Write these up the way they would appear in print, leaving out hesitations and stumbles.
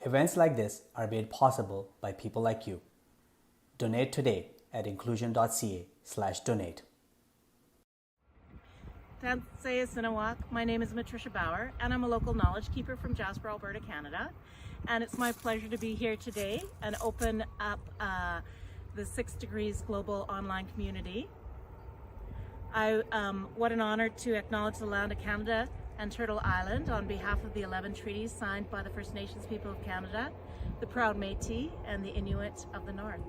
Events like this are made possible by people like you. Donate today at inclusion.ca/donate. My name is Matricia Bauer, and I'm a local knowledge keeper from Jasper, Alberta, Canada. And it's my pleasure to be here today and open up the 6 Degrees Global Online Community. What an honor to acknowledge the land of Canada and Turtle Island on behalf of the 11 treaties signed by the First Nations people of Canada, the proud Métis, and the Inuit of the North.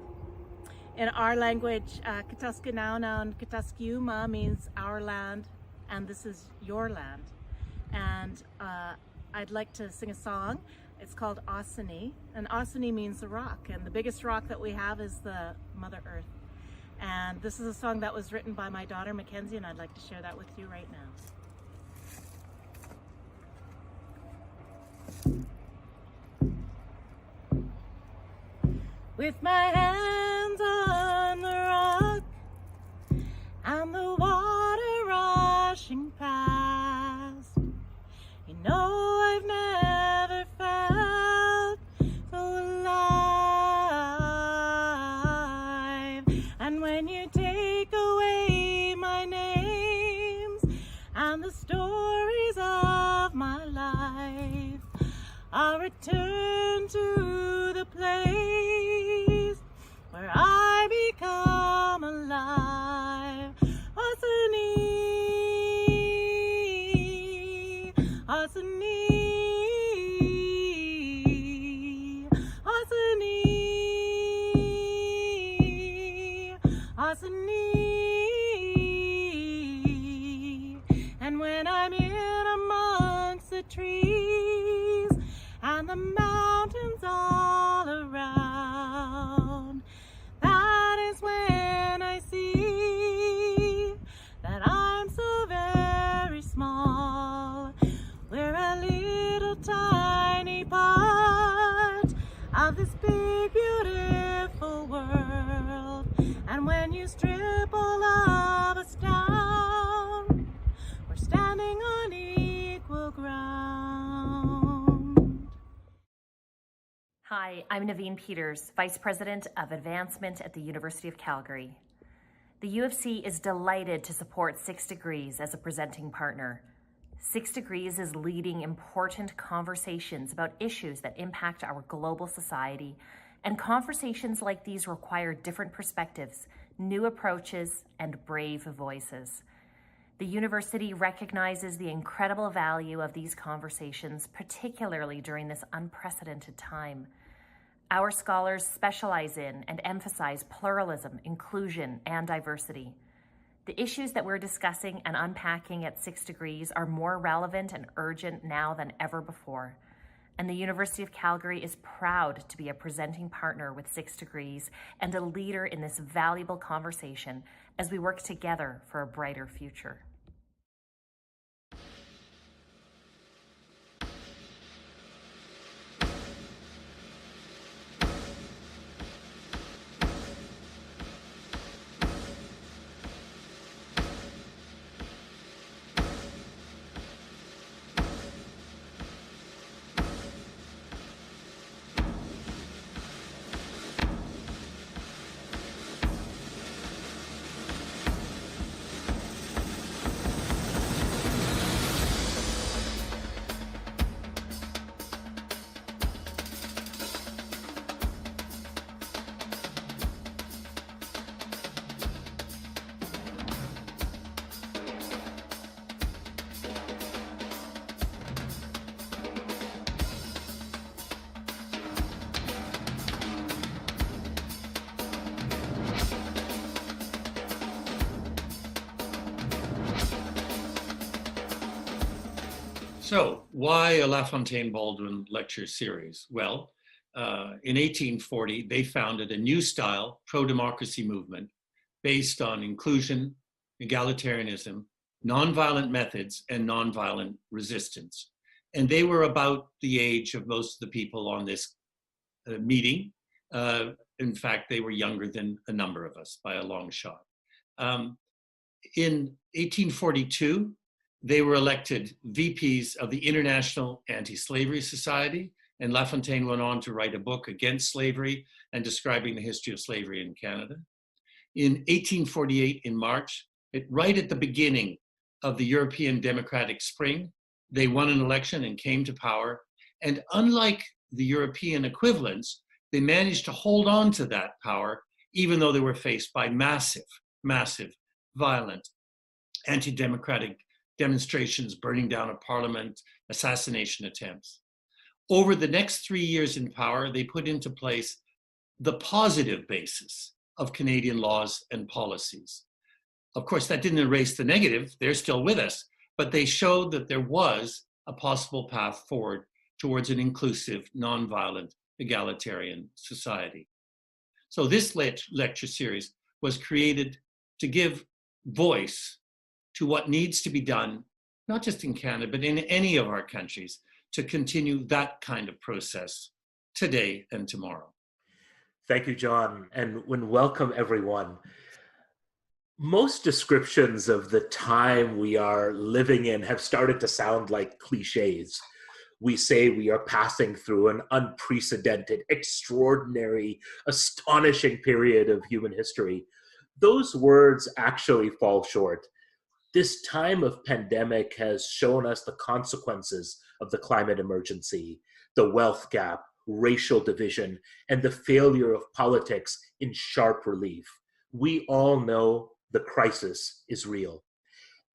In our language, Kataskinauna and Kataskiuma means our land, and this is your land. And I'd like to sing a song. It's called Osini, and Osini means the rock, and the biggest rock that we have is the Mother Earth. And this is a song that was written by my daughter Mackenzie, and I'd like to share that with you right now. With my hands on the rock and the water rushing past, you know I've never felt so alive. And when you take away my names and the stories of my life, I'll return to the place where I become alive. Osini, Osini, Osini, Osini. And when I'm in amongst the trees and the mountains all around, that is when I see that I'm so very small. We're a little tiny part of this big beautiful world. And when you strip all of us down, we're standing on equal ground. Hi, I'm Naveen Peters, Vice President of Advancement at the University of Calgary. The U of C is delighted to support 6 Degrees as a presenting partner. 6 Degrees is leading important conversations about issues that impact our global society, and conversations like these require different perspectives, new approaches, and brave voices. The university recognizes the incredible value of these conversations, particularly during this unprecedented time. Our scholars specialize in and emphasize pluralism, inclusion, and diversity. The issues that we're discussing and unpacking at 6 Degrees are more relevant and urgent now than ever before. And the University of Calgary is proud to be a presenting partner with 6 Degrees and a leader in this valuable conversation as we work together for a brighter future. So, why a LaFontaine-Baldwin lecture series? Well, in 1840, they founded a new style pro-democracy movement based on inclusion, egalitarianism, nonviolent methods, and nonviolent resistance. And they were about the age of most of the people on this meeting. In fact, they were younger than a number of us by a long shot. In 1842, they were elected VPs of the International Anti-Slavery Society And LaFontaine went on to write a book against slavery and describing the history of slavery in Canada. In 1848, in March, right at the beginning of the European Democratic Spring, they won an election and came to power. And unlike the European equivalents, they managed to hold on to that power, even though they were faced by massive, violent, anti-democratic demonstrations, burning down a parliament, assassination attempts. Over the next 3 years in power, they put into place the positive basis of Canadian laws and policies. Of course, that didn't erase the negative. They're still with us, but they showed that there was a possible path forward towards an inclusive, nonviolent, egalitarian society. So this lecture series was created to give voice to what needs to be done, not just in Canada, but in any of our countries, to continue that kind of process today and tomorrow. Thank you, John, and welcome everyone. Most descriptions of the time we are living in have started to sound like cliches. We say we are passing through an unprecedented, extraordinary, astonishing period of human history. Those words actually fall short. This time of pandemic has shown us the consequences of the climate emergency, the wealth gap, racial division, and the failure of politics in sharp relief. We all know the crisis is real.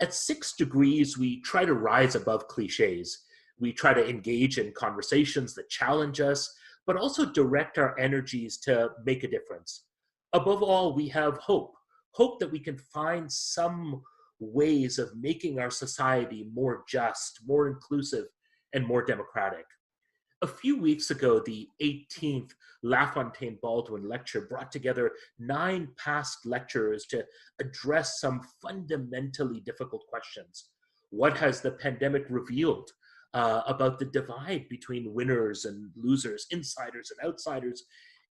At 6 degrees, we try to rise above cliches. We try to engage in conversations that challenge us, but also direct our energies to make a difference. Above all, we have hope that we can find some ways of making our society more just, more inclusive, and more democratic. A few weeks ago, the 18th LaFontaine-Baldwin lecture brought together 9 past lecturers to address some fundamentally difficult questions. What has the pandemic revealed about the divide between winners and losers, insiders and outsiders?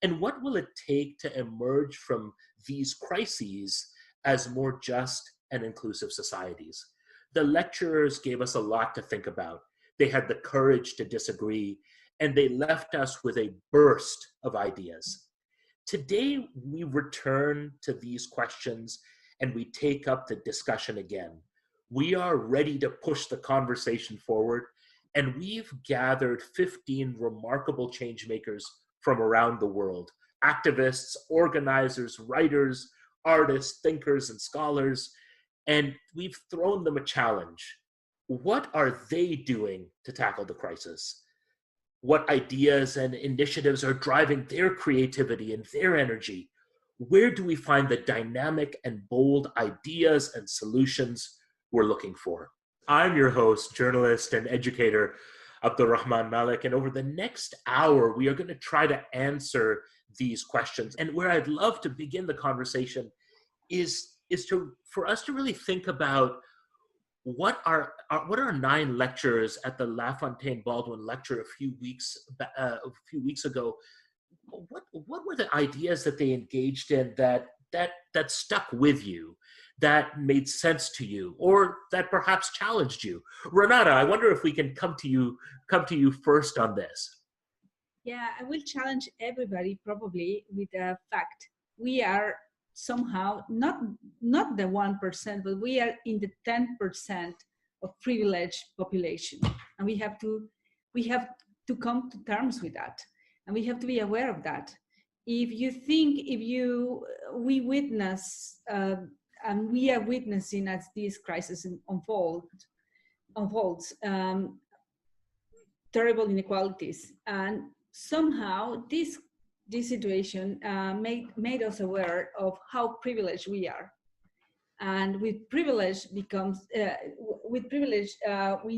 And what will it take to emerge from these crises as more just and inclusive societies? The lecturers gave us a lot to think about. They had the courage to disagree, and they left us with a burst of ideas. Today, we return to these questions and we take up the discussion again. We are ready to push the conversation forward, and we've gathered 15 remarkable change makers from around the world: activists, organizers, writers, artists, thinkers, and scholars, and we've thrown them a challenge. What are they doing to tackle the crisis? What ideas and initiatives are driving their creativity and their energy? Where do we find the dynamic and bold ideas and solutions we're looking for? I'm your host, journalist and educator, Abdurrahman Malik, and over the next hour, we are going to try to answer these questions. And where I'd love to begin the conversation is for us to really think about what our 9 lecturers at the LaFontaine-Baldwin lecture a few weeks ago. What were the ideas that they engaged in that stuck with you, that made sense to you, or that perhaps challenged you? Renata, I wonder if we can come to you first on this. Yeah, I will challenge everybody probably with the fact we are somehow not the 1%, but we are in the 10% of privileged population, and we have to come to terms with that, and we have to be aware of that. We witness and we are witnessing as this crisis unfolds terrible inequalities, and somehow this situation made us aware of how privileged we are, and with privilege we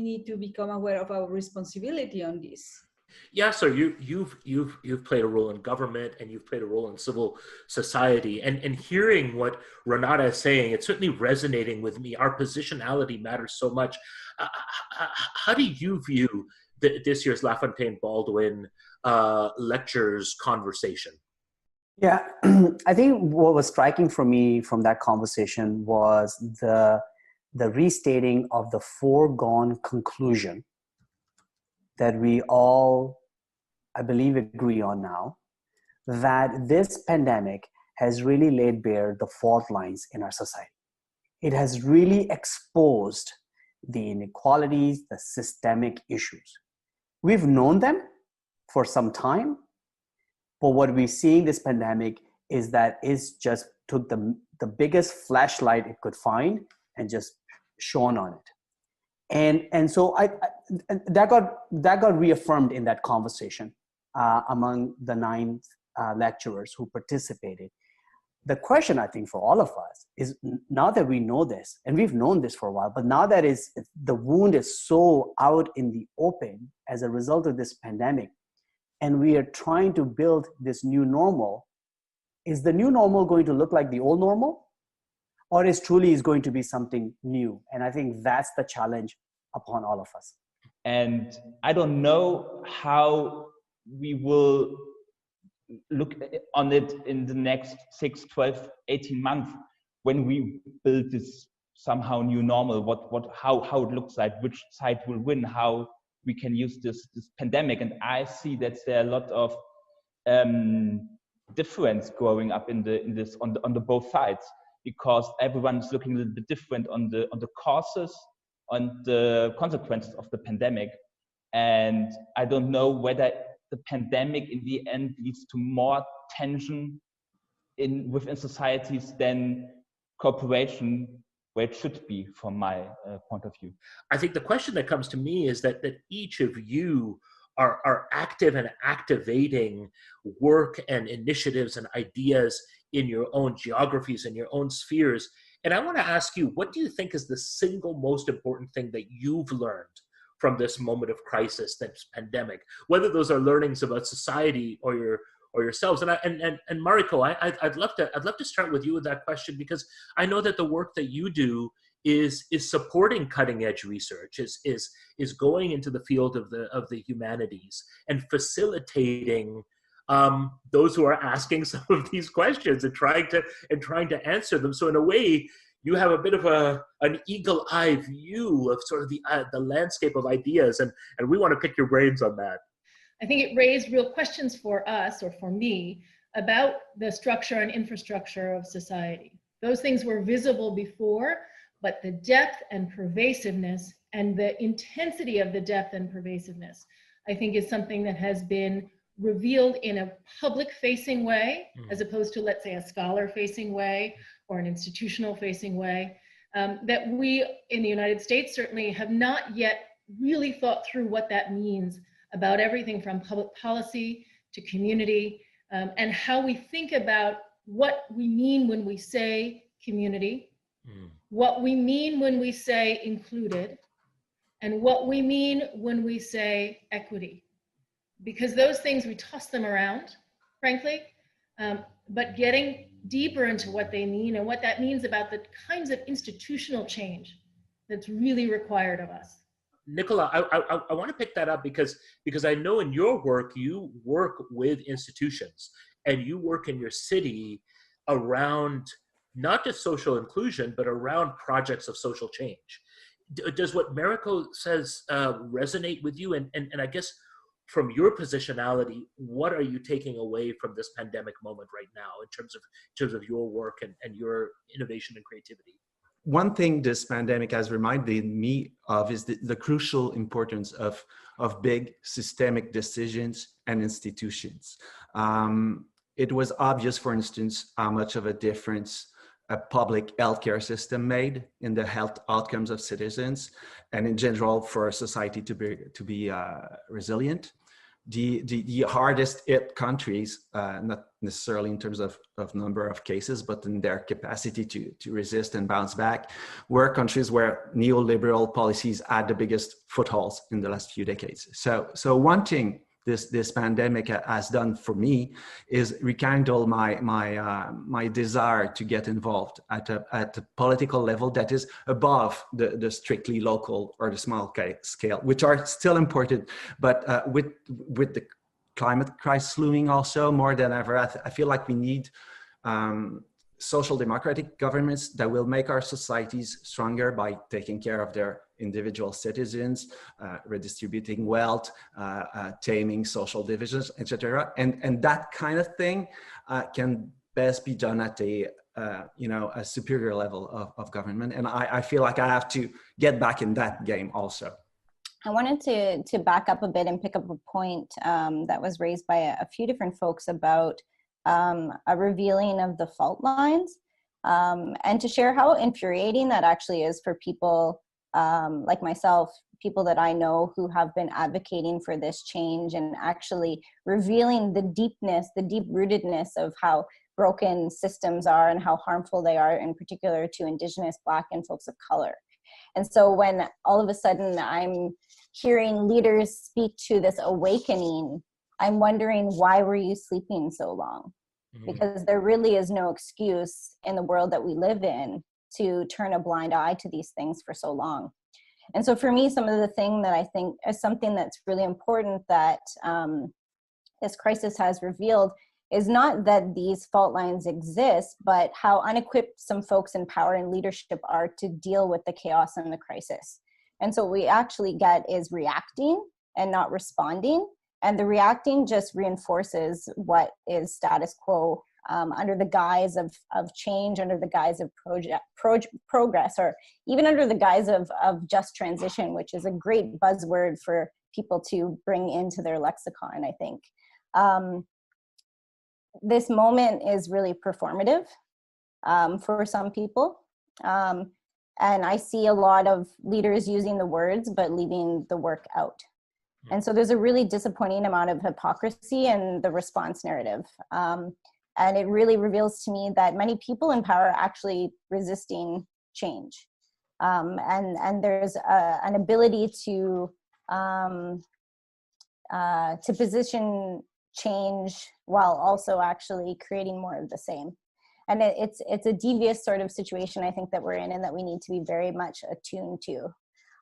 need to become aware of our responsibility on this. Yeah, so you've played a role in government, and you've played a role in civil society, and hearing what Renata is saying, it's certainly resonating with me. Our positionality matters so much. How do you view this year's LaFontaine-Baldwin lectures conversation? Yeah, I think what was striking for me from that conversation was the restating of the foregone conclusion that we all I believe, agree on now, that this pandemic has really laid bare the fault lines in our society. It has really exposed the inequalities, the systemic issues. We've known them for some time, but what we're seeing this pandemic is that it's just took the biggest flashlight it could find and just shone on it. And so that got reaffirmed in that conversation among the 9 lecturers who participated. The question, I think, for all of us is, now that we know this, and we've known this for a while, but now that the wound is so out in the open as a result of this pandemic, and we are trying to build this new normal, is the new normal going to look like the old normal? Or is going to be something new? And I think that's the challenge upon all of us. And I don't know how we will look on it in the next 6, 12, 18 months when we build this somehow new normal, how it looks like, which side will win, how we can use this pandemic. And I see that there are a lot of difference growing up on the both sides, because everyone is looking a little bit different on the causes, on the consequences of the pandemic. And I don't know whether the pandemic in the end leads to more tension within societies than cooperation, where it should be, from my point of view. I think the question that comes to me is that each of you are active and activating work and initiatives and ideas in your own geographies and your own spheres. And I want to ask you, what do you think is the single most important thing that you've learned from this moment of crisis, this pandemic, whether those are learnings about society or yourselves? And Mariko, I'd love to start with you with that question, because I know that the work that you do is supporting cutting edge research, is going into the field of the humanities and facilitating those who are asking some of these questions and trying to answer them. So in a way, you have a bit of an eagle-eye view of sort of the landscape of ideas, and we want to pick your brains on that. I think it raised real questions for us, or for me, about the structure and infrastructure of society. Those things were visible before, but the depth and pervasiveness and the intensity of the depth and pervasiveness, I think, is something that has been revealed in a public-facing way, as opposed to, let's say, a scholar-facing way or an institutional-facing way, that we in the United States certainly have not yet really thought through what that means about everything from public policy to community, and how we think about what we mean when we say community, what we mean when we say included, and what we mean when we say equity. Because those things, we toss them around, frankly, but getting deeper into what they mean and what that means about the kinds of institutional change that's really required of us. Nicola, I want to pick that up because I know in your work, you work with institutions and you work in your city around not just social inclusion, but around projects of social change. Does what Mariko says resonate with you? And I guess from your positionality, what are you taking away from this pandemic moment right now in terms of your work and your innovation and creativity? One thing this pandemic has reminded me of is the crucial importance of big systemic decisions and institutions. It was obvious, for instance, how much of a difference a public healthcare system made in the health outcomes of citizens, and in general for a society to be resilient. The hardest hit countries, not necessarily in terms of number of cases, but in their capacity to resist and bounce back, were countries where neoliberal policies had the biggest footholds in the last few decades. So one thing this pandemic has done for me is rekindle my desire to get involved at a political level that is above the strictly local or the small scale, which are still important, but with the climate crisis looming also more than ever, I feel like we need social democratic governments that will make our societies stronger by taking care of their individual citizens, redistributing wealth, taming social divisions, etc. And that kind of thing can best be done at a a superior level of government. And I feel like I have to get back in that game also. I wanted to back up a bit and pick up a point that was raised by a few different folks about a revealing of the fault lines, and to share how infuriating that actually is for people like myself, people that I know who have been advocating for this change and actually revealing the deepness, the deep rootedness of how broken systems are and how harmful they are, in particular to Indigenous, Black, and folks of color. And so when all of a sudden I'm hearing leaders speak to this awakening, I'm wondering, why were you sleeping so long? Because there really is no excuse in the world that we live in to turn a blind eye to these things for so long. And so for me, some of the thing that I think is something that's really important that this crisis has revealed is not that these fault lines exist, but how unequipped some folks in power and leadership are to deal with the chaos and the crisis. And so what we actually get is reacting and not responding. And the reacting just reinforces what is status quo under the guise of change, under the guise of progress, or even under the guise of just transition, which is a great buzzword for people to bring into their lexicon, I think. This moment is really performative for some people. And I see a lot of leaders using the words, but leaving the work out. And so there's a really disappointing amount of hypocrisy in the response narrative. And it really reveals to me that many people in power are actually resisting change. And there's an ability to position change while also actually creating more of the same. And it's a devious sort of situation, I think, that we're in and that we need to be very much attuned to.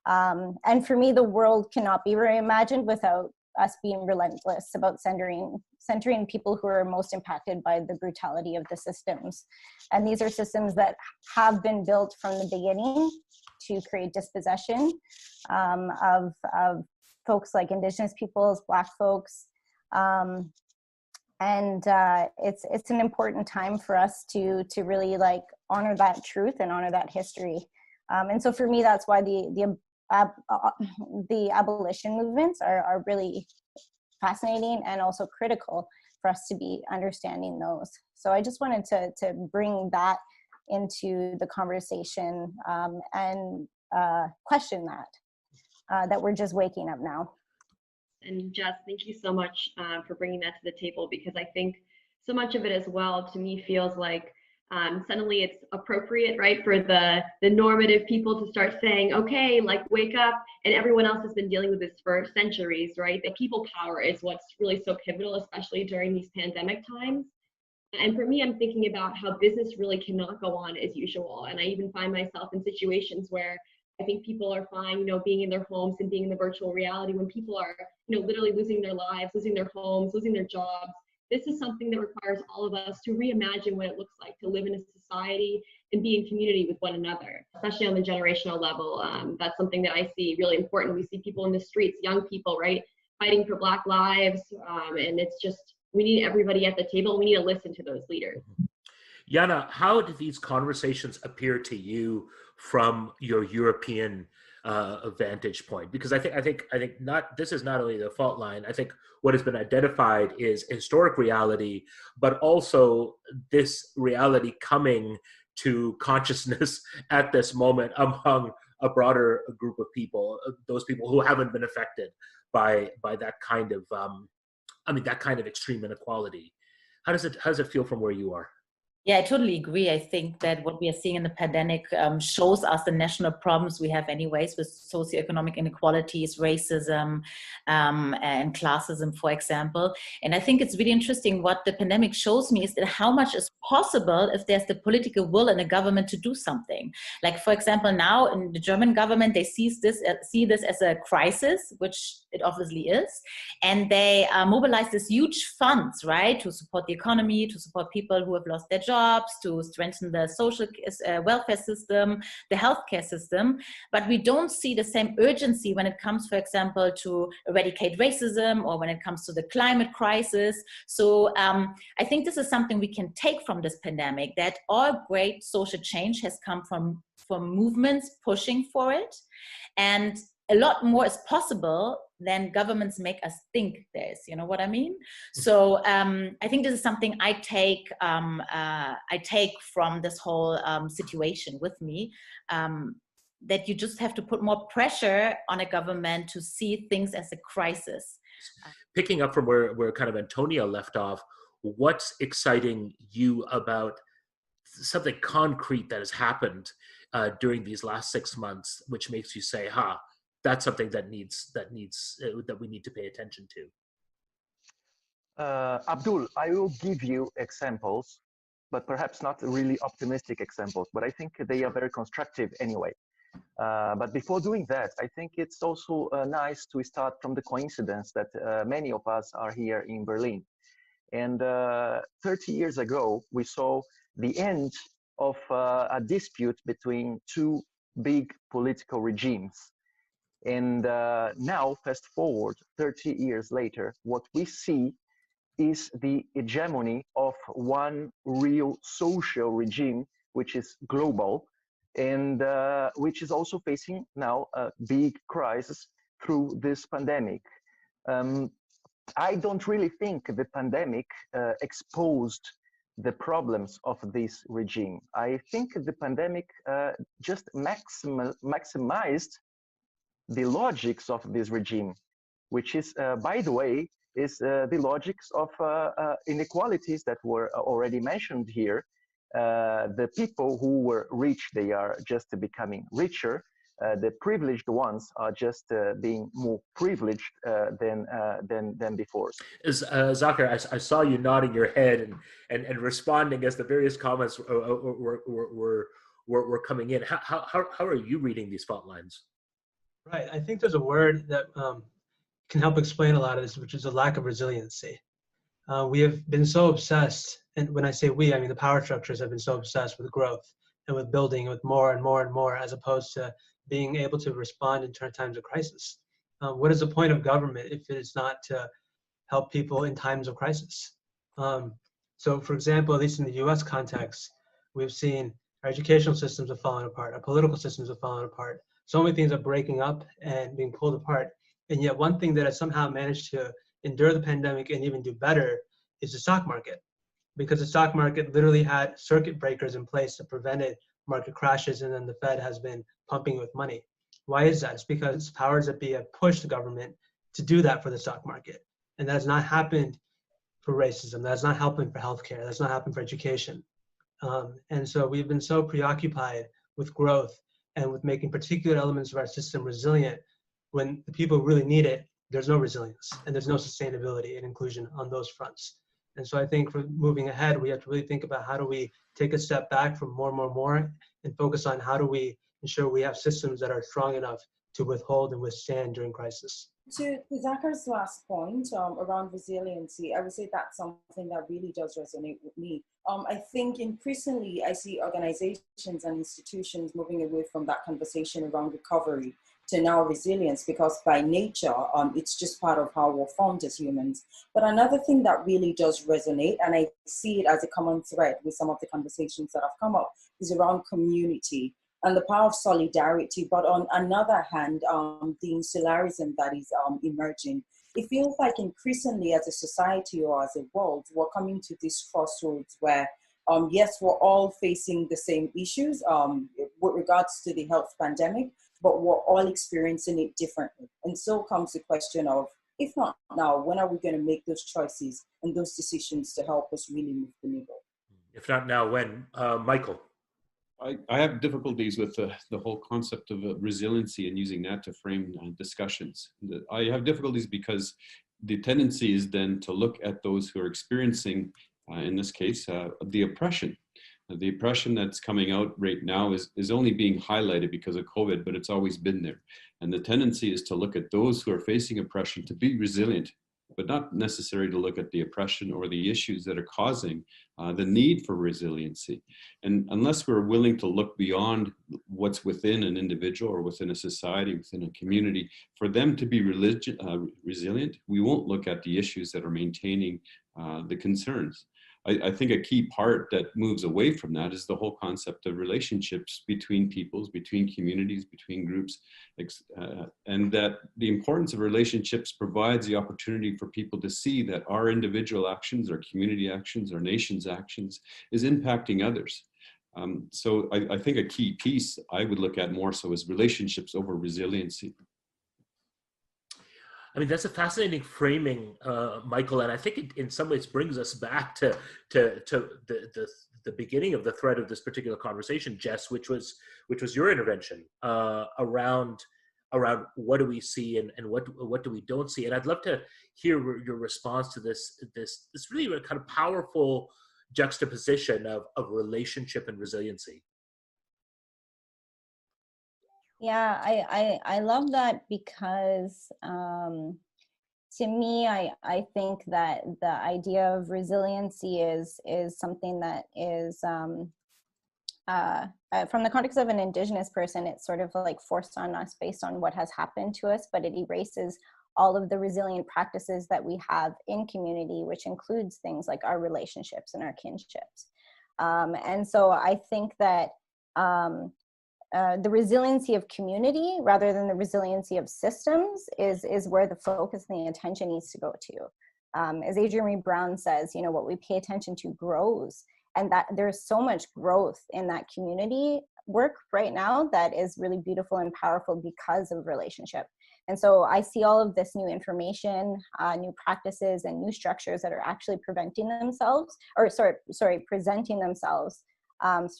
And for me, the world cannot be reimagined without us being relentless about centering people who are most impacted by the brutality of the systems. And these are systems that have been built from the beginning to create dispossession of folks like Indigenous peoples, Black folks. And it's an important time for us to really like honor that truth and honor that history. And so for me, that's why the abolition movements are really fascinating and also critical for us to be understanding those. So I just wanted to bring that into the conversation and question that we're just waking up now. And Jess, thank you so much for bringing that to the table, because I think so much of it as well, to me, feels like suddenly it's appropriate, right, for the normative people to start saying, okay, like, wake up, and everyone else has been dealing with this for centuries, right? The people power is what's really so pivotal, especially during these pandemic times. And for me, I'm thinking about how business really cannot go on as usual. And I even find myself in situations where I think people are fine, being in their homes and being in the virtual reality, when people are, literally losing their lives, losing their homes, losing their jobs. This is something that requires all of us to reimagine what it looks like to live in a society and be in community with one another, especially on the generational level. That's something that I see really important. We see people in the streets, young people, right, fighting for Black lives. And it's just, we need everybody at the table. We need to listen to those leaders. Yana, how do these conversations appear to you from your European vantage point? Because I think this is not only the fault line. I think what has been identified is historic reality, but also this reality coming to consciousness at this moment among a broader group of people, those people who haven't been affected by that kind of that kind of extreme inequality. How does it feel from where you are? Yeah, I totally agree. I think that what we are seeing in the pandemic shows us the national problems we have anyways with socioeconomic inequalities, racism, and classism, for example. And I think it's really interesting what the pandemic shows me is that how much is possible if there's the political will in the government to do something. Like, for example, now in the German government, they see this as a crisis, which it obviously is. And they mobilize these huge funds, right, to support the economy, to support people who have lost their jobs, to strengthen the social welfare system, the healthcare system. But we don't see the same urgency when it comes, for example, to eradicate racism or when it comes to the climate crisis. So I think this is something we can take from this pandemic, that all great social change has come from movements pushing for it. And a lot more is possible than governments make us think there is, you know what I mean? So I think this is something I take from this whole situation with me, that you just have to put more pressure on a government to see things as a crisis. Picking up from where kind of Antonia left off, what's exciting you about something concrete that has happened during these last 6 months, which makes you say, that's something that we need to pay attention to? Abdul, I will give you examples, but perhaps not really optimistic examples, but I think they are very constructive anyway. But before doing that, I think it's also nice to start from the coincidence that many of us are here in Berlin. And 30 years ago, we saw the end of a dispute between two big political regimes. And now, fast forward 30 years later, what we see is the hegemony of one real social regime, which is global, and which is also facing now a big crisis through this pandemic. I don't really think the pandemic exposed the problems of this regime. I think the pandemic just maximized the logics of this regime, which is, by the way, is the logics of inequalities that were already mentioned here. The people who were rich, they are just becoming richer. The privileged ones are just being more privileged than before. Zakir, I saw you nodding your head and responding as the various comments were coming in. How are you reading these fault lines? Right. I think there's a word that can help explain a lot of this, which is a lack of resiliency. We have been so obsessed, and when I say we, I mean the power structures have been so obsessed with growth and with building with more and more and more, as opposed to being able to respond in times of crisis. What is the point of government if it is not to help people in times of crisis? So for example, at least in the US context, we've seen our educational systems have fallen apart, our political systems have fallen apart. So many things are breaking up and being pulled apart. And yet one thing that has somehow managed to endure the pandemic and even do better is the stock market. Because the stock market literally had circuit breakers in place that prevented market crashes, and then the Fed has been pumping with money. Why is that? It's because powers that be have pushed the government to do that for the stock market. And that has not happened for racism. That's not happened for healthcare. That's not happened for education. And so we've been so preoccupied with growth and with making particular elements of our system resilient. When the people really need it, there's no resilience and there's no sustainability and inclusion on those fronts. And so I think for moving ahead, we have to really think about how do we take a step back from more and focus on how do we ensure we have systems that are strong enough to withhold and withstand during crisis. To Zakir's last point around resiliency, I would say that's something that really does resonate with me. I think increasingly I see organizations and institutions moving away from that conversation around recovery to now resilience, because by nature, it's just part of how we're formed as humans. But another thing that really does resonate, and I see it as a common thread with some of the conversations that have come up, is around community and the power of solidarity. But on another hand, the insularism that is emerging. It feels like increasingly as a society or as a world, we're coming to this crossroads where, yes, we're all facing the same issues with regards to the health pandemic, but we're all experiencing it differently. And so comes the question of, if not now, when are we going to make those choices and those decisions to help us really move the needle? If not now, when? Michael? I have difficulties with the whole concept of resiliency and using that to frame discussions. I have difficulties because the tendency is then to look at those who are experiencing, in this case, the oppression. The oppression that's coming out right now is only being highlighted because of COVID, but it's always been there. And the tendency is to look at those who are facing oppression to be resilient, but not necessarily to look at the oppression or the issues that are causing the need for resiliency. And unless we're willing to look beyond what's within an individual or within a society, within a community, for them to be resilient, we won't look at the issues that are maintaining the concerns. I think a key part that moves away from that is the whole concept of relationships between peoples, between communities, between groups, and that the importance of relationships provides the opportunity for people to see that our individual actions, our community actions, our nation's actions is impacting others. So I think a key piece I would look at more so is relationships over resiliency. I mean, that's a fascinating framing, Michael, and I think it in some ways brings us back to the beginning of the thread of this particular conversation, Jess, which was your intervention around what do we see and what do we don't see, and I'd love to hear your response to this really kind of powerful juxtaposition of relationship and resiliency. Yeah, I love that because to me, I think that the idea of resiliency is something that is from the context of an Indigenous person, it's sort of like forced on us based on what has happened to us, but it erases all of the resilient practices that we have in community, which includes things like our relationships and our kinships. And so I think that the resiliency of community rather than the resiliency of systems is where the focus and the attention needs to go to. As Adrienne Brown says, you know, what we pay attention to grows, and that there's so much growth in that community work right now that is really beautiful and powerful because of relationship. And so I see all of this new information, new practices and new structures that are actually presenting themselves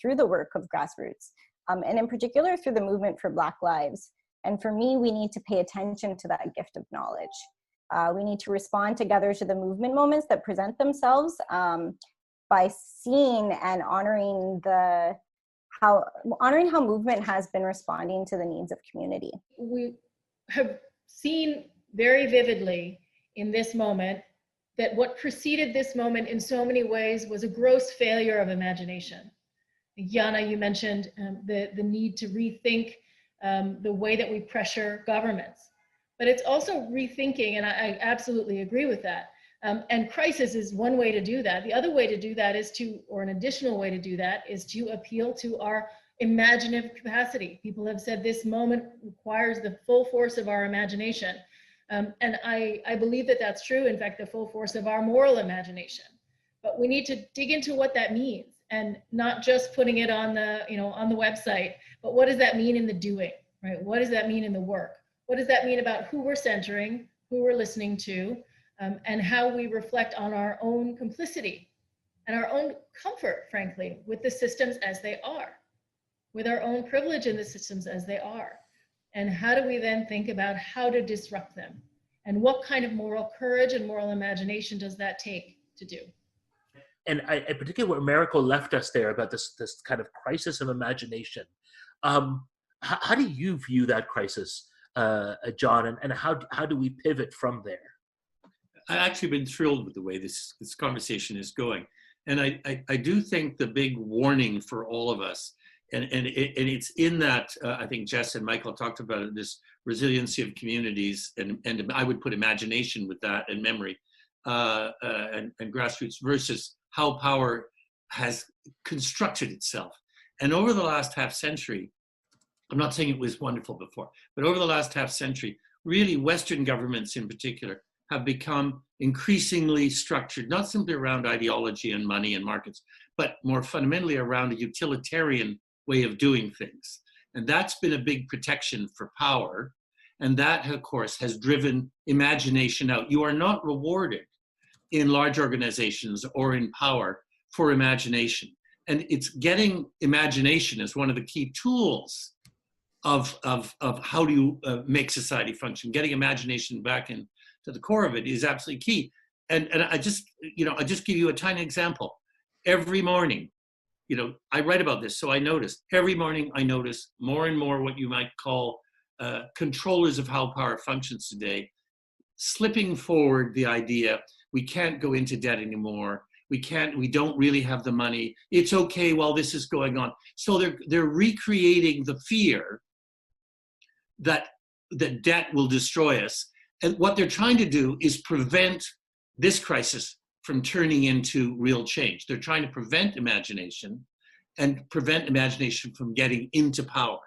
through the work of grassroots. And in particular through the movement for Black lives. And for me, we need to pay attention to that gift of knowledge. We need to respond together to the movement moments that present themselves by seeing and honoring how movement has been responding to the needs of community. We have seen very vividly in this moment that what preceded this moment in so many ways was a gross failure of imagination. Yana, you mentioned the need to rethink the way that we pressure governments, but it's also rethinking, and I absolutely agree with that. And crisis is one way to do that. The other way to do that is or an additional way to do that is to appeal to our imaginative capacity. People have said this moment requires the full force of our imagination. And I believe that that's true. In fact, the full force of our moral imagination. But we need to dig into what that means. And not just putting it on the website, but what does that mean in the doing, right? What does that mean in the work? What does that mean about who we're centering, who we're listening to, and how we reflect on our own complicity and our own comfort, frankly, with the systems as they are, with our own privilege in the systems as they are. And how do we then think about how to disrupt them? And what kind of moral courage and moral imagination does that take to do? And I particularly where Americo left us there about this kind of crisis of imagination. How do you view that crisis, John, and how do we pivot from there? I've actually been thrilled with the way this conversation is going. And I do think the big warning for all of us, and it's in that, I think Jess and Michael talked about it, this resiliency of communities, and I would put imagination with that and memory and grassroots versus how power has constructed itself. And over the last half century, I'm not saying it was wonderful before, but over the last half century, really Western governments in particular have become increasingly structured, not simply around ideology and money and markets, but more fundamentally around a utilitarian way of doing things. And that's been a big protection for power. And that, of course, has driven imagination out. You are not rewarded in large organizations or in power for imagination. And it's getting imagination as one of the key tools of how do you make society function. Getting imagination back into the core of it is absolutely key. And I just give you a tiny example. Every morning, I write about this, so I notice, every morning I notice more and more what you might call controllers of how power functions today, slipping forward the idea we can't go into debt anymore. We don't really have the money. It's okay while this is going on. So they're recreating the fear that debt will destroy us. And what they're trying to do is prevent this crisis from turning into real change. They're trying to prevent imagination and prevent imagination from getting into power.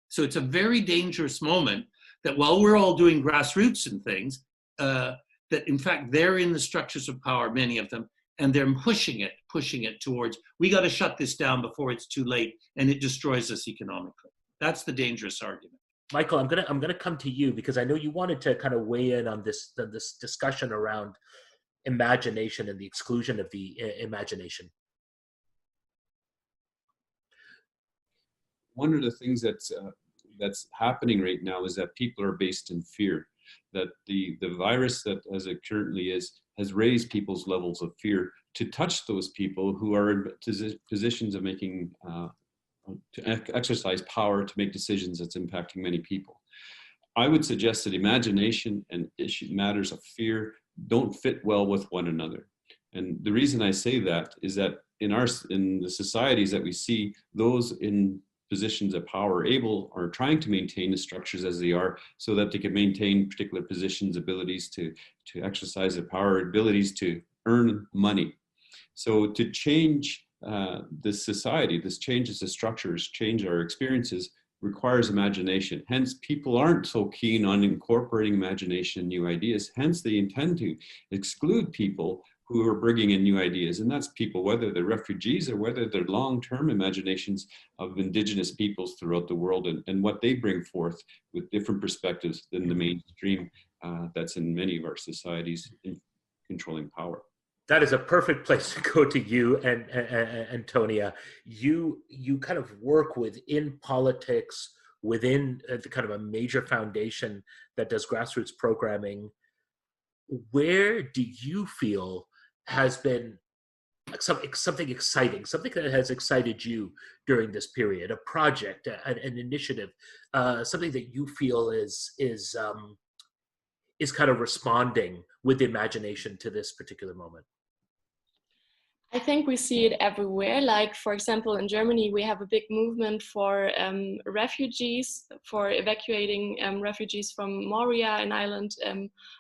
So it's a very dangerous moment that while we're all doing grassroots and things, that in fact they're in the structures of power, many of them, and they're pushing it towards, we got to shut this down before it's too late, and it destroys us economically. That's the dangerous argument. Michael, I'm gonna come to you because I know you wanted to kind of weigh in on this discussion around imagination and the exclusion of the imagination. One of the things that's happening right now is that people are based in fear. That the virus that as it currently is has raised people's levels of fear to touch those people who are in positions of making to exercise power to make decisions that's impacting many people. I would suggest that imagination and matters of fear don't fit well with one another. And the reason I say that is that in the societies that we see, those in positions of power are trying to maintain the structures as they are so that they can maintain particular positions, abilities to exercise their power, abilities to earn money. So to change this society, this changes the structures, change our experiences, requires imagination. Hence, people aren't so keen on incorporating imagination and new ideas. Hence, they intend to exclude people who are bringing in new ideas. And that's people, whether they're refugees or whether they're long-term imaginations of indigenous peoples throughout the world and what they bring forth with different perspectives than the mainstream that's in many of our societies in controlling power. That is a perfect place to go to you and Antonia. You kind of work within politics, within the kind of a major foundation that does grassroots programming. Where do you feel has been something exciting, something that has excited you during this period, a project, an initiative, something that you feel is kind of responding with imagination to this particular moment? I think we see it everywhere. Like, for example, in Germany, we have a big movement for refugees, for evacuating refugees from Moria, an island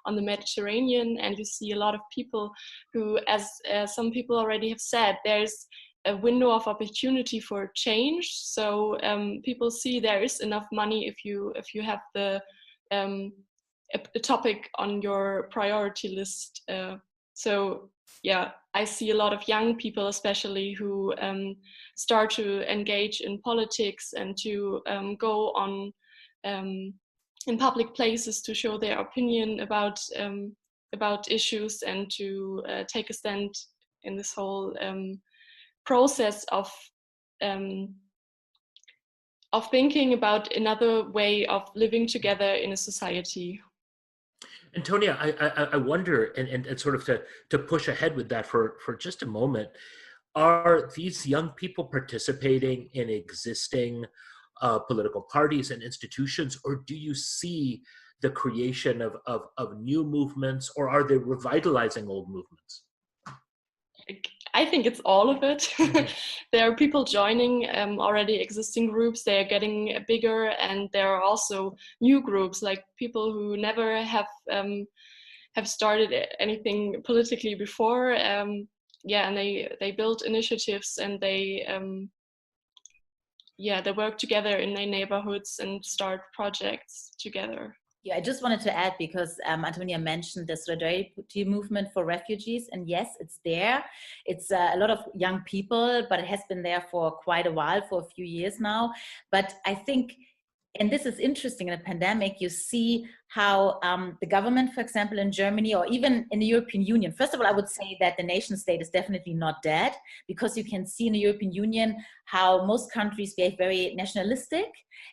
on the Mediterranean. And you see a lot of people who, as some people already have said, there's a window of opportunity for change. So people see there is enough money if you have the topic on your priority list. So yeah, I see a lot of young people especially who start to engage in politics and to go on in public places to show their opinion about issues and to take a stand in this whole process of thinking about another way of living together in a society. Antonia, I wonder, and sort of to push ahead with that for just a moment, are these young people participating in existing political parties and institutions, or do you see the creation of new movements, or are they revitalizing old movements? I think it's all of it. There are people joining already existing groups. They are getting bigger, and there are also new groups, like people who never have started anything politically before. And they build initiatives, and they work together in their neighborhoods and start projects together. Yeah, I just wanted to add, because Antonia mentioned the solidarity movement for refugees, and yes, it's there. It's a lot of young people, but it has been there for quite a while, for a few years now. But I think, and this is interesting, in a pandemic, you see how the government, for example, in Germany or even in the European Union, first of all, I would say that the nation state is definitely not dead, because you can see in the European Union how most countries behave very nationalistic,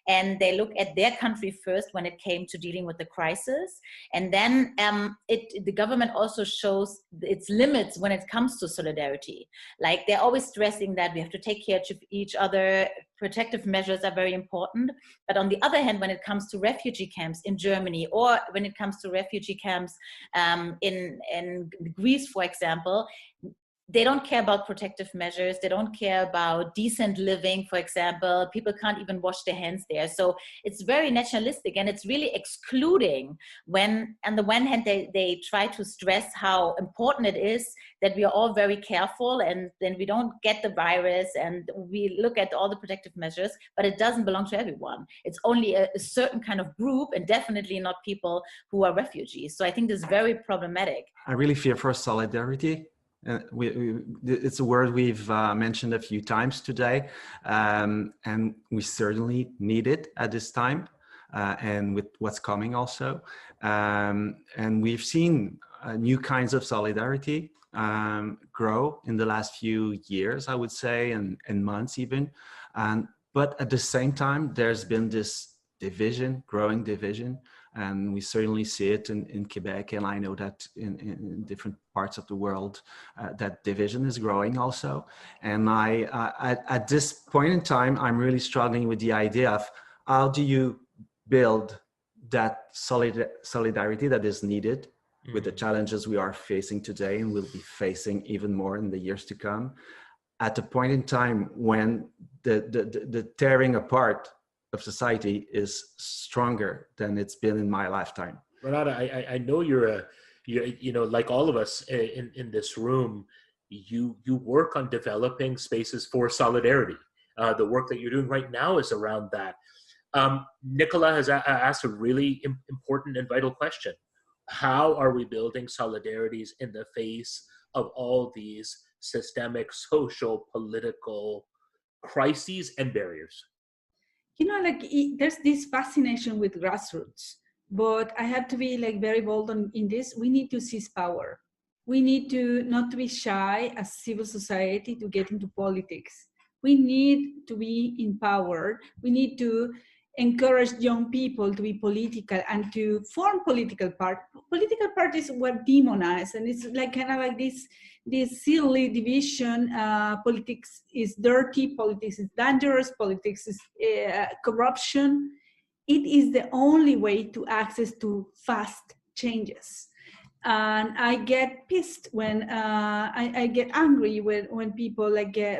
and they look at their country first when it came to dealing with the crisis. And then the government also shows its limits when it comes to solidarity. Like, they're always stressing that we have to take care of each other, protective measures are very important. But on the other hand, when it comes to refugee camps in Germany, or when it comes to refugee camps in Greece, for example, they don't care about protective measures. They don't care about decent living, for example. People can't even wash their hands there. So it's very nationalistic, and it's really excluding when, on the one hand, they try to stress how important it is that we are all very careful and then we don't get the virus, and we look at all the protective measures, but it doesn't belong to everyone. It's only a certain kind of group, and definitely not people who are refugees. So I think this is very problematic. I really fear for solidarity. It's a word we've mentioned a few times today, and we certainly need it at this time, and with what's coming also. And we've seen new kinds of solidarity grow in the last few years, I would say, and months even. But at the same time, there's been this division, growing division. And we certainly see it in Quebec, and I know that in different parts of the world, that division is growing also. And at this point in time, I'm really struggling with the idea of how do you build that solidarity that is needed with the challenges we are facing today and will be facing even more in the years to come, at a point in time when the tearing apart of society is stronger than it's been in my lifetime. Renata, I know you're like all of us in this room, you work on developing spaces for solidarity. The work that you're doing right now is around that. Nicola has asked a really important and vital question. How are we building solidarities in the face of all these systemic, social, political crises and barriers? There's this fascination with grassroots, but I have to be very bold in this. We need to seize power. We need to not to be shy as civil society to get into politics. We need to be empowered. We need to encourage young people to be political and to form political parties. Political parties were demonized, and it's this silly division. Politics is dirty, politics is dangerous, politics is corruption. It is the only way to access to fast changes. And I get pissed when I get angry when people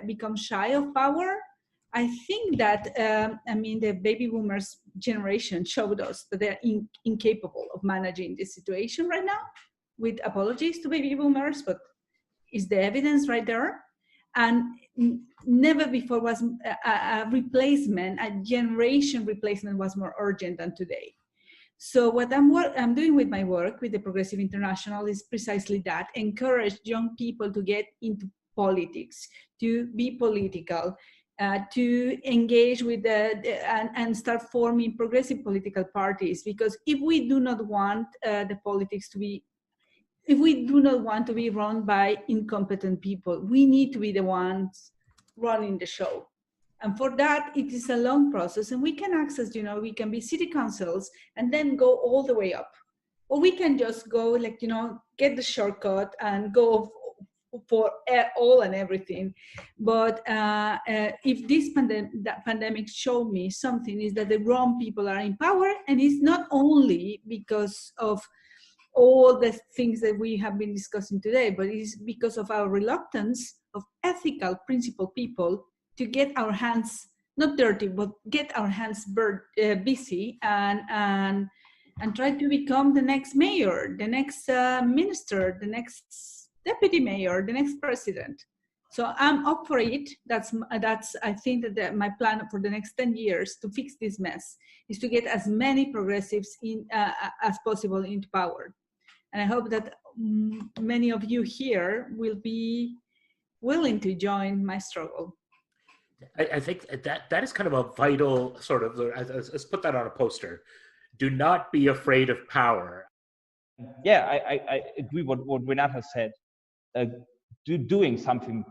become shy of power. I think that, the baby boomers generation showed us that they're incapable of managing this situation right now, with apologies to baby boomers, but is the evidence right there? And never before was a replacement, a generation replacement was more urgent than today. So what I'm doing with my work with the Progressive International is precisely that: encourage young people to get into politics, to be political, to engage with and start forming progressive political parties. Because if we do not want the politics to be, if we do not want to be run by incompetent people, we need to be the ones running the show. And for that, it is a long process, and we can access, we can be city councils and then go all the way up. Or we can just go get the shortcut and go for all and everything. But if this pandemic showed me something, is that the wrong people are in power, and it's not only because of all the things that we have been discussing today, but it's because of our reluctance of ethical, principled people to get our hands, not dirty, but get our hands busy and try to become the next mayor, the next minister, the next deputy mayor, the next president. So I'm up for it. That's I think that my plan for the next 10 years to fix this mess is to get as many progressives in as possible into power. And I hope that many of you here will be willing to join my struggle. I think that is kind of a vital sort of, let's put that on a poster. Do not be afraid of power. Yeah, I agree with what Renata said. Doing something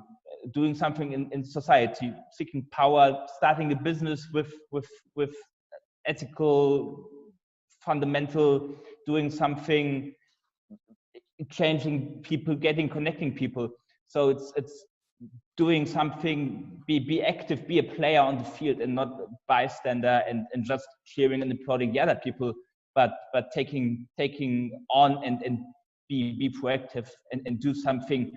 in society, seeking power, starting a business with ethical, fundamental, doing something, changing people, connecting people. So it's doing something, be active, be a player on the field, and not a bystander and just cheering and applauding the other people, but taking on and be proactive and do something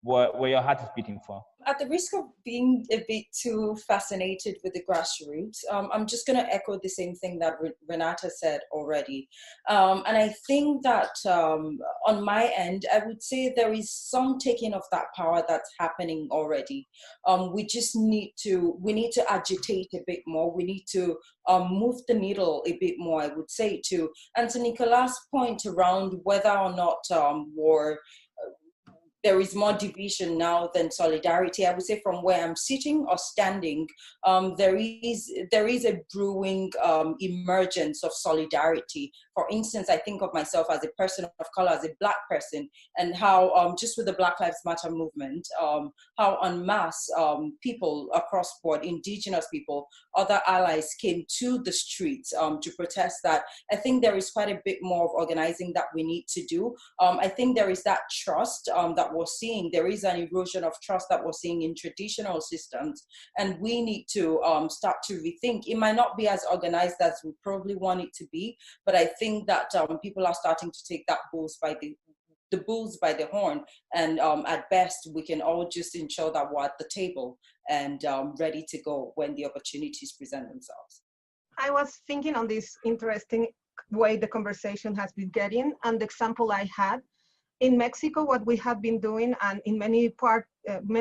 where your heart is beating for. At the risk of being a bit too fascinated with the grassroots, I'm just going to echo the same thing that Renata said already. And I think that on my end, I would say there is some taking of that power that's happening already. We need to agitate a bit more. We need to move the needle a bit more, I would say, to Anthony Nicolas' point around whether or not there is more division now than solidarity. I would say from where I'm sitting or standing, there is a brewing emergence of solidarity. For instance, I think of myself as a person of color, as a Black person, and how just with the Black Lives Matter movement, how en masse people across board, indigenous people, other allies came to the streets to protest that. I think there is quite a bit more of organizing that we need to do. I think there is that trust that we're seeing. There is an erosion of trust that we're seeing in traditional systems, and we need to start to rethink. It might not be as organized as we probably want it to be, but I think that people are starting to take that bulls by the horn, and at best we can all just ensure that we're at the table and ready to go when the opportunities present themselves. I was thinking on this interesting way the conversation has been getting, and the example I had in Mexico, what we have been doing, and in many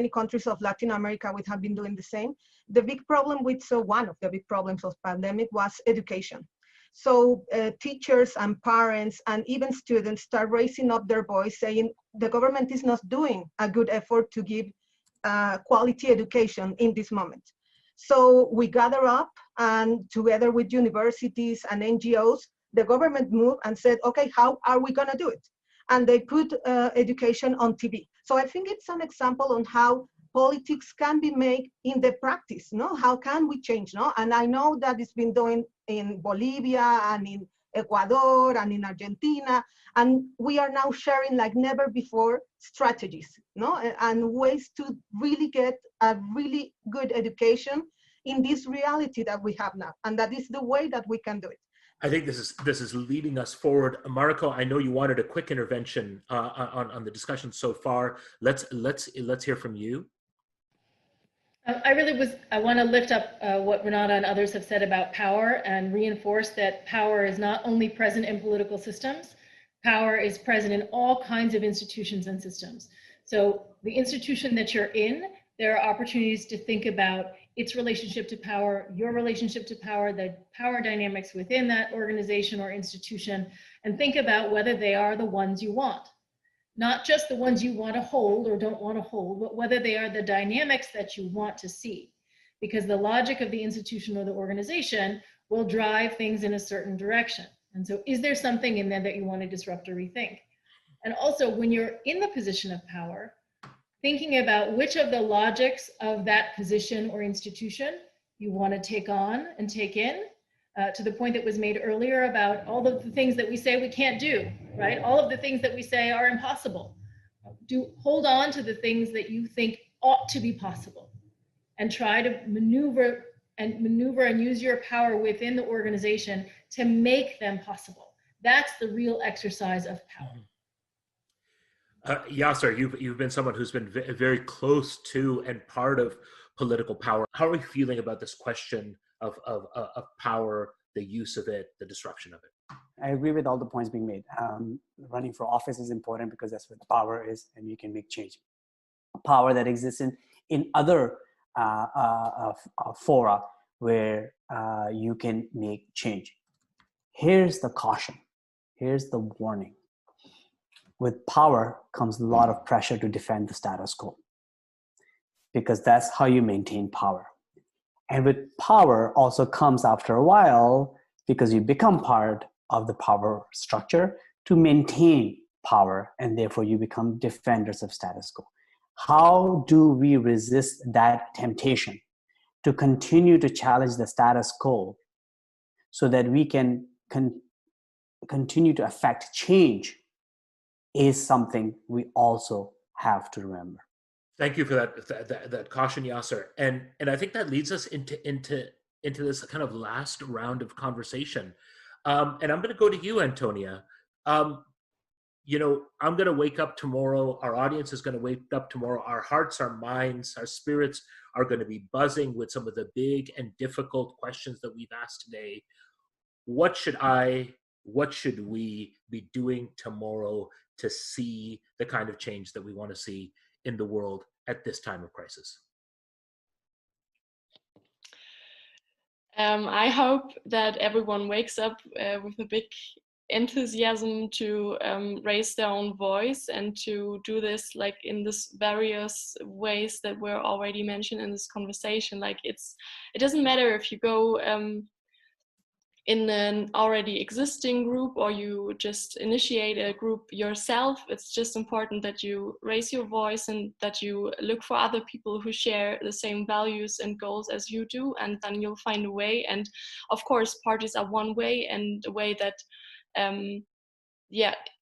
countries of Latin America, we have been doing the same. The big problem one of the big problems of pandemic was education. So teachers and parents and even students start raising up their voice saying the government is not doing a good effort to give quality education in this moment. So we gather up, and together with universities and NGOs, the government moved and said, okay, how are we gonna do it? And they put education on TV. So I think it's an example on how politics can be made in the practice, no? How can we change, no? And I know that it's been done in Bolivia and in Ecuador and in Argentina, and we are now sharing like never before strategies, no? And ways to really get a really good education in this reality that we have now, and that is the way that we can do it. I think this is leading us forward. Marco, I know you wanted a quick intervention on the discussion so far. Let's hear from you. I want to lift up what Renata and others have said about power and reinforce that power is not only present in political systems, power is present in all kinds of institutions and systems. So the institution that you're in, there are opportunities to think about its relationship to power, your relationship to power, the power dynamics within that organization or institution, and think about whether they are the ones you want. Not just the ones you want to hold or don't want to hold, but whether they are the dynamics that you want to see. Because the logic of the institution or the organization will drive things in a certain direction. And so is there something in there that you want to disrupt or rethink? And also when you're in the position of power, thinking about which of the logics of that position or institution you want to take on and take in, to the point that was made earlier about all of the things that we say we can't do, right? All of the things that we say are impossible. Hold on to the things that you think ought to be possible, and try to maneuver and use your power within the organization to make them possible. That's the real exercise of power. Yasser, you've been someone who's been very close to and part of political power. How are you feeling about this question of power, the use of it, the disruption of it? I agree with all the points being made. Running for office is important because that's where the power is, and you can make change. Power that exists in other fora where you can make change. Here's the caution. Here's the warning. With power comes a lot of pressure to defend the status quo, because that's how you maintain power. And with power also comes after a while, because you become part, of the power structure to maintain power, and therefore you become defenders of status quo. How do we resist that temptation to continue to challenge the status quo so that we can continue to affect change is something we also have to remember. Thank you for that caution, Yasser. And I think that leads us into this kind of last round of conversation. And I'm going to go to you, Antonia. You know, I'm going to wake up tomorrow. Our audience is going to wake up tomorrow. Our hearts, our minds, our spirits are going to be buzzing with some of the big and difficult questions that we've asked today. What should we be doing tomorrow to see the kind of change that we want to see in the world at this time of crisis? I hope that everyone wakes up with a big enthusiasm to raise their own voice and to do this like in this various ways that were already mentioned in this conversation. Like it doesn't matter if you go in an already existing group or you just initiate a group yourself. It's just important that you raise your voice and that you look for other people who share the same values and goals as you do, and then you'll find a way. And of course, parties are one way, and a way that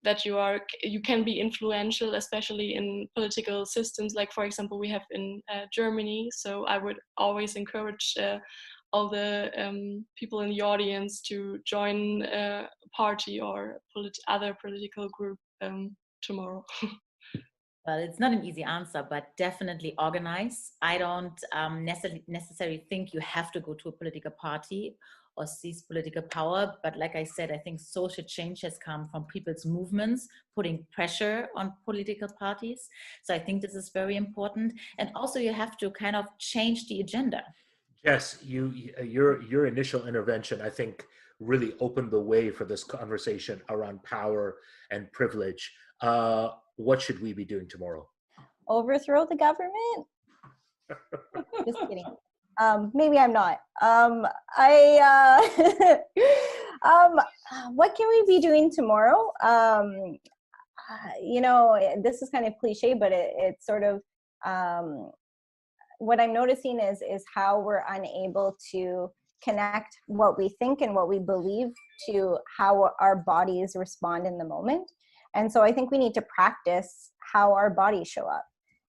that you can be influential, especially in political systems, like for example we have in Germany. So I would always encourage all the people in the audience to join a party or other political group tomorrow. Well, it's not an easy answer, but definitely organize. I don't necessarily think you have to go to a political party or seize political power. But like I said, I think social change has come from people's movements, putting pressure on political parties. So I think this is very important. And also you have to kind of change the agenda. Yes, your initial intervention, I think, really opened the way for this conversation around power and privilege. What should we be doing tomorrow? Overthrow the government? Just kidding. Maybe I'm not. What can we be doing tomorrow? You know, this is kind of cliche, but it's sort of, what I'm noticing is how we're unable to connect what we think and what we believe to how our bodies respond in the moment. And so I think we need to practice how our bodies show up.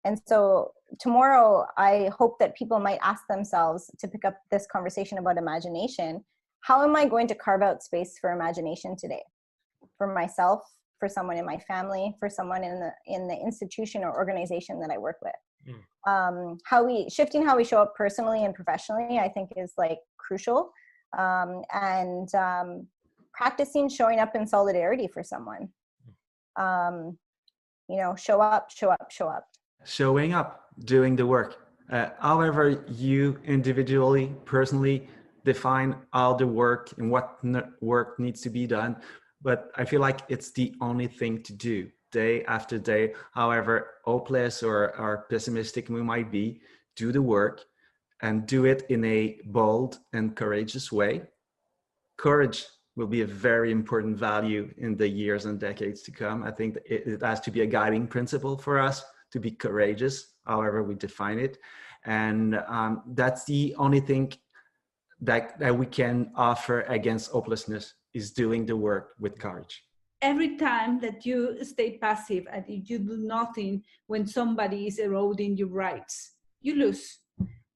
And so tomorrow, I hope that people might ask themselves, to pick up this conversation about imagination, how am I going to carve out space for imagination today? For myself, for someone in my family, for someone in the institution or organization that I work with. Shifting how we show up personally and professionally, I think is like crucial. And practicing showing up in solidarity for someone. You know, show up. Showing up, doing the work. However you individually, personally define all the work and what work needs to be done. But I feel like it's the only thing to do day after day, however hopeless or pessimistic we might be, do the work and do it in a bold and courageous way. Courage will be a very important value in the years and decades to come. I think it has to be a guiding principle for us to be courageous, however we define it. And that's the only thing that we can offer against hopelessness, is doing the work with courage. Every time that you stay passive and you do nothing when somebody is eroding your rights, you lose.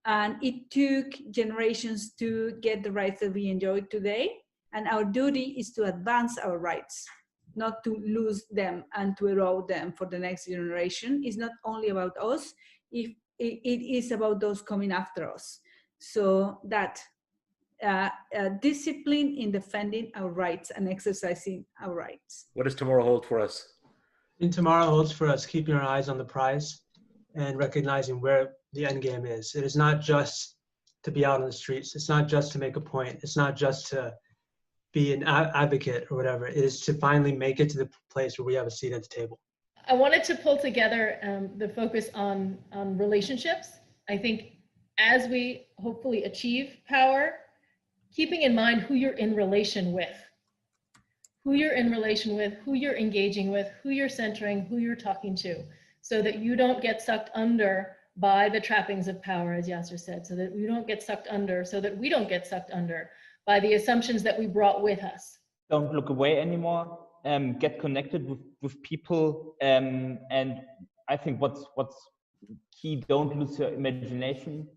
And it took generations to get the rights that we enjoy today. And our duty is to advance our rights, not to lose them and to erode them for the next generation. It's not only about us, it is about those coming after us. So that discipline in defending our rights and exercising our rights. What does tomorrow hold for us? And tomorrow holds for us keeping our eyes on the prize and recognizing where the end game is. It is not just to be out on the streets. It's not just to make a point. It's not just to be an advocate or whatever. It is to finally make it to the place where we have a seat at the table. I wanted to pull together the focus on relationships. I think as we hopefully achieve power, keeping in mind who you're in relation with. who you're in relation with, who you're engaging with, who you're centering, who you're talking to, so that you don't get sucked under by the trappings of power, as Yasser said, so that you don't get sucked under, so that we don't get sucked under by the assumptions that we brought with us. Don't look away anymore. Get connected with people, and I think what's key, don't lose your imagination.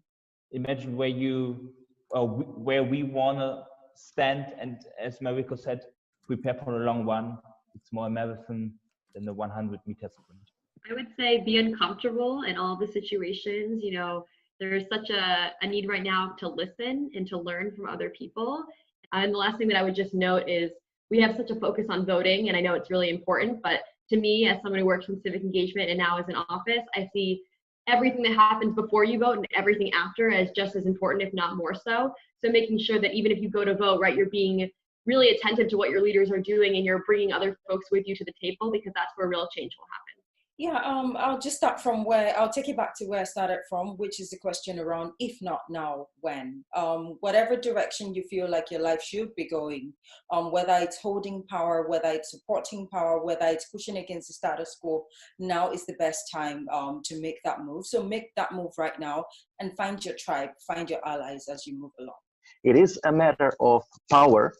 Imagine where we want to stand, and as Mariko said, prepare for the long run. It's more a marathon than a 100-meter sprint. I would say be uncomfortable in all the situations. You know, there's such a need right now to listen and to learn from other people. And the last thing that I would just note is we have such a focus on voting, and I know it's really important, but to me, as someone who works in civic engagement and now is in office, I see everything that happens before you vote and everything after as just as important, if not more so. So making sure that even if you go to vote, right, you're being really attentive to what your leaders are doing and you're bringing other folks with you to the table, because that's where real change will happen. Yeah, I'll just start from I'll take it back to where I started from, which is the question around, if not now, when? Whatever direction you feel like your life should be going, whether it's holding power, whether it's supporting power, whether it's pushing against the status quo, now is the best time to make that move. So make that move right now and find your tribe, find your allies as you move along. It is a matter of power.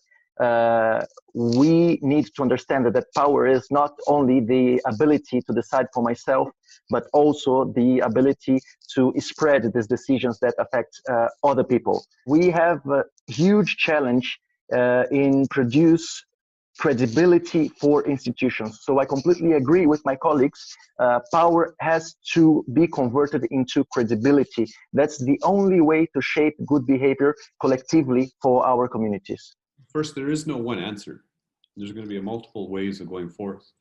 We need to understand that power is not only the ability to decide for myself, but also the ability to spread these decisions that affect other people. We have a huge challenge in produce credibility for institutions. So I completely agree with my colleagues. Power has to be converted into credibility. That's the only way to shape good behavior collectively for our communities. First, there is no one answer. There's going to be multiple ways of going forth.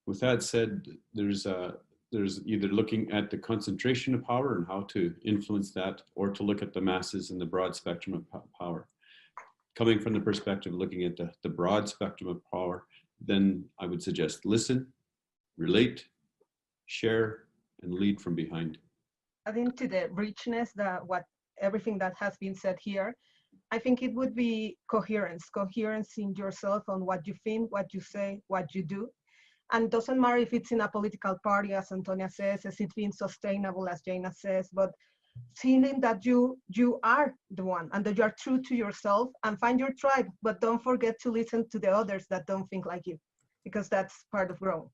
With that said, there's either looking at the concentration of power and how to influence that, or to look at the masses and the broad spectrum of power. Coming from the perspective of looking at the broad spectrum of power, then I would suggest listen, relate, share, and lead from behind. Adding to the richness, everything that has been said here, I think it would be coherence in yourself on what you think, what you say, what you do. And it doesn't matter if it's in a political party, as Antonia says, as it's being sustainable, as Jaina says, but feeling that you are the one and that you are true to yourself, and find your tribe, but don't forget to listen to the others that don't think like you, because that's part of growth.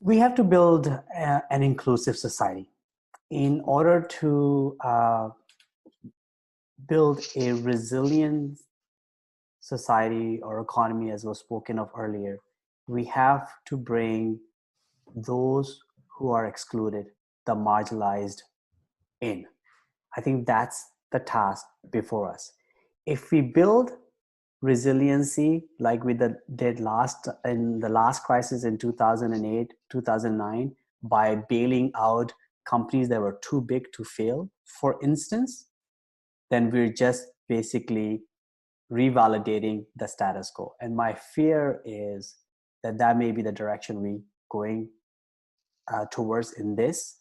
We have to build an inclusive society. In order to build a resilient society or economy, as was spoken of earlier, we have to bring those who are excluded, the marginalized, in. I think that's the task before us. If we build resiliency like we did in the last crisis in 2008, 2009, by bailing out companies that were too big to fail, for instance, then we're just basically revalidating the status quo. And my fear is that may be the direction we're going towards in this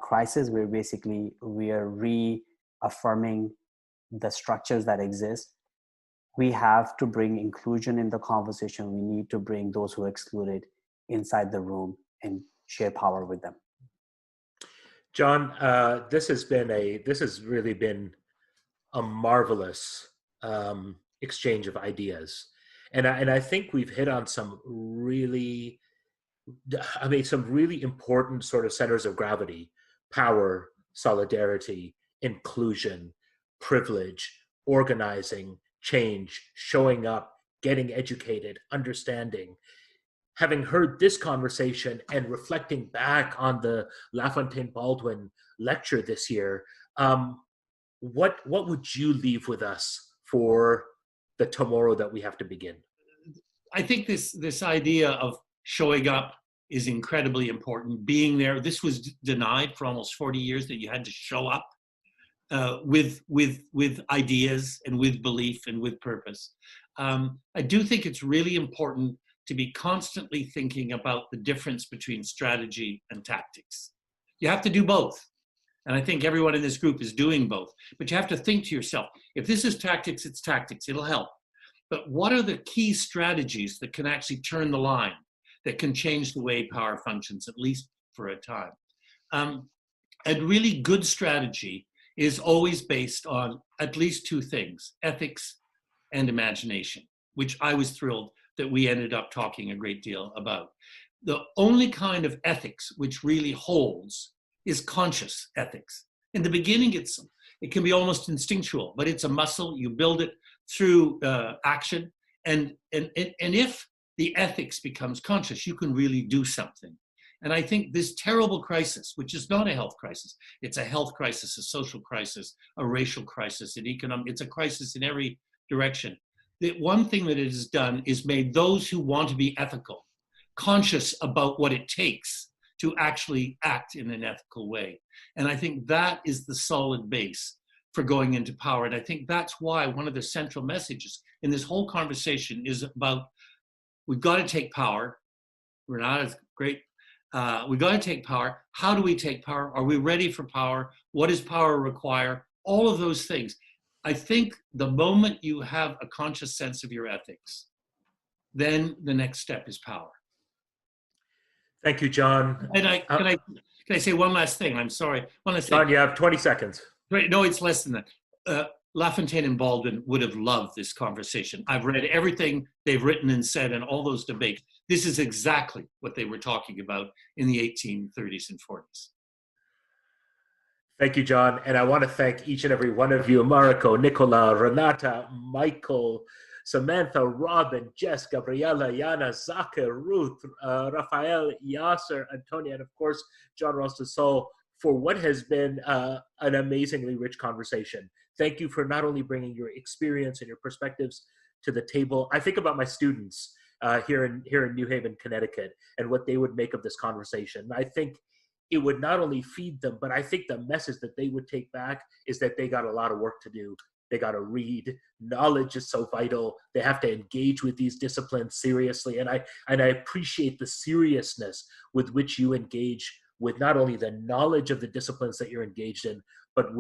crisis, where basically we are reaffirming the structures that exist. We have to bring inclusion in the conversation. We need to bring those who are excluded inside the room and share power with them. John, this has really been a marvelous exchange of ideas, and I think we've hit on some really important sort of centers of gravity: power, solidarity, inclusion, privilege, organizing, change, showing up, getting educated, understanding. Having heard this conversation and reflecting back on the LaFontaine-Baldwin lecture this year, what would you leave with us for the tomorrow that we have to begin? I think this idea of showing up is incredibly important. Being there, this was denied for almost 40 years, that you had to show up with ideas and with belief and with purpose. I do think it's really important to be constantly thinking about the difference between strategy and tactics. You have to do both. And I think everyone in this group is doing both. But you have to think to yourself, if this is tactics, it's tactics. It'll help. but what are the key strategies that can actually turn the line, that can change the way power functions, at least for a time? A really good strategy is always based on at least two things: ethics and imagination, which I was thrilled that we ended up talking a great deal about. The only kind of ethics which really holds is conscious ethics. In the beginning, it can be almost instinctual, but it's a muscle. You build it through action. And if the ethics becomes conscious, you can really do something. And I think this terrible crisis, which is not a health crisis, it's a health crisis, a social crisis, a racial crisis, an economic, it's a crisis in every direction. The one thing that it has done is made those who want to be ethical conscious about what it takes to actually act in an ethical way. And I think that is the solid base for going into power. And I think that's why one of the central messages in this whole conversation is about, we've got to take power. We're not as great. We've got to take power. How do we take power? Are we ready for power? What does power require? All of those things. I think the moment you have a conscious sense of your ethics, then the next step is power. Thank you, John. And can I say one last thing? I'm sorry. John, you have 20 seconds. No, it's less than that. LaFontaine-Baldwin would have loved this conversation. I've read everything they've written and said and all those debates. This is exactly what they were talking about in the 1830s and 40s. Thank you, John. And I want to thank each and every one of you: Mariko, Nicola, Renata, Michael, Samantha, Robin, Jess, Gabriella, Yana, Zaka, Ruth, Rafael, Yasser, Antonia, and of course, John Rostasol, for what has been an amazingly rich conversation. Thank you for not only bringing your experience and your perspectives to the table. I think about my students here in New Haven, Connecticut, and what they would make of this conversation. I think it would not only feed them, but I think the message that they would take back is that they got a lot of work to do. They got to read. Knowledge is so vital. They have to engage with these disciplines seriously. And I appreciate the seriousness with which you engage with not only the knowledge of the disciplines that you're engaged in, but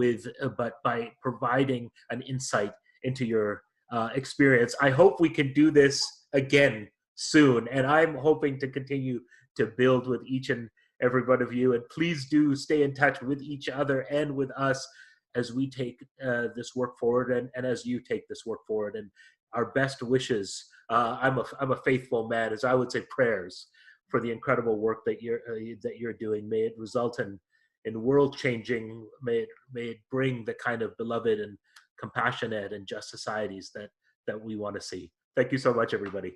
by providing an insight into your experience. I hope we can do this again soon. And I'm hoping to continue to build with each and every one of you. And please do stay in touch with each other and with us as we take this work forward, and as you take this work forward. And our best wishes. I'm a faithful man, as I would say, prayers for the incredible work that you're doing. May it result in world changing. May it bring the kind of beloved and compassionate and just societies that we want to see. Thank you so much, everybody.